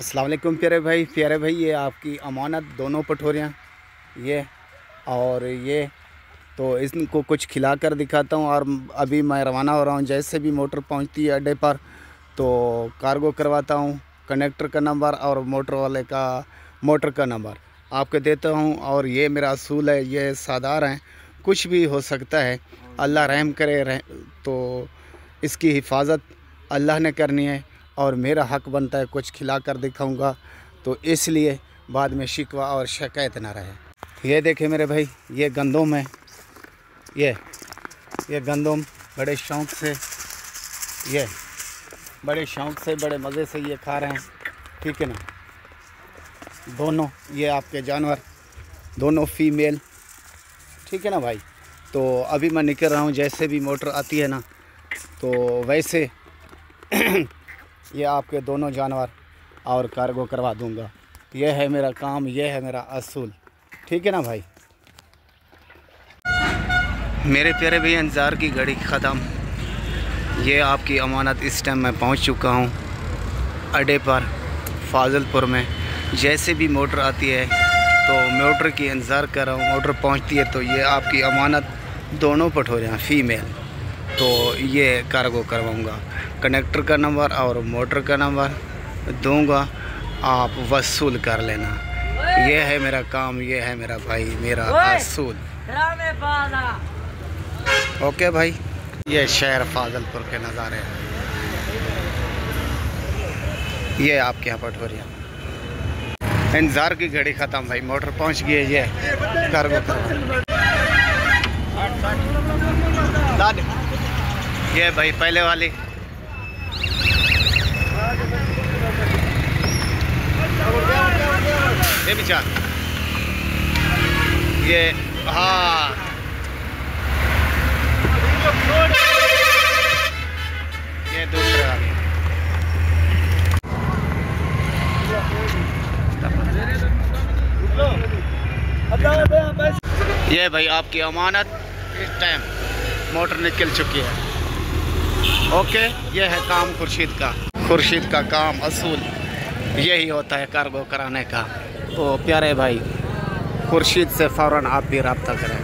अस्सलाम वालेकुम प्यारे भाई, ये आपकी अमानत दोनों पठोरियाँ ये और ये तो इनको कुछ खिला कर दिखाता हूँ। और अभी मैं रवाना हो रहा हूँ। जैसे भी मोटर पहुँचती है अड्डे पर तो कार्गो करवाता हूँ। कनेक्टर का नंबर और मोटर वाले का मोटर का नंबर आपको देता हूँ। और ये मेरा असूल है, ये साधार हैं, कुछ भी हो सकता है। अल्लाह रहम करे तो इसकी हिफाजत अल्लाह ने करनी है और मेरा हक बनता है कुछ खिला कर दिखाऊंगा, तो इसलिए बाद में शिकवा और शिकायत ना रहे। ये देखे मेरे भाई, ये गंदम है, ये गंदम बड़े शौक़ से बड़े मज़े से ये खा रहे हैं, ठीक है ना। दोनों ये आपके जानवर दोनों फीमेल, ठीक है ना भाई। तो अभी मैं निकल रहा हूँ, जैसे भी मोटर आती है ना तो वैसे ये आपके दोनों जानवर और कार्गो करवा दूंगा। ये है मेरा काम, ये है मेरा असूल, ठीक है ना भाई। मेरे प्यारे भाई, इंतज़ार की घड़ी ख़त्म। ये आपकी अमानत इस टाइम मैं पहुंच चुका हूं अड्डे पर फाजिलपुर में। जैसे भी मोटर आती है तो मोटर की इंतज़ार कर रहा हूँ। मोटर पहुंचती है तो ये आपकी अमानत दोनों पठोरियाँ फीमेल, तो ये कार्गो करवाऊँगा। कनेक्टर का नंबर और मोटर का नंबर दूंगा, आप वसूल कर लेना। ये है मेरा काम, ये है मेरा भाई, मेरा असूल। ओके भाई, ये शहर फाजिलपुर के नज़ारे हैं। ये आपके यहाँ पठोरिया। इंतज़ार की घड़ी ख़त्म भाई, मोटर पहुँच गई है। ये कार्गो ये भाई पहले वाली ये विचार, ये हाँ ये दूसरे वाली। ये भाई आपकी अमानत इस टाइम मोटर निकल चुकी है। ओके, ये है काम खुर्शीद का काम, असूल यही होता है कार्गो कराने का। तो प्यारे भाई, खुर्शीद से फ़ौरन आप भी रब्ता करें।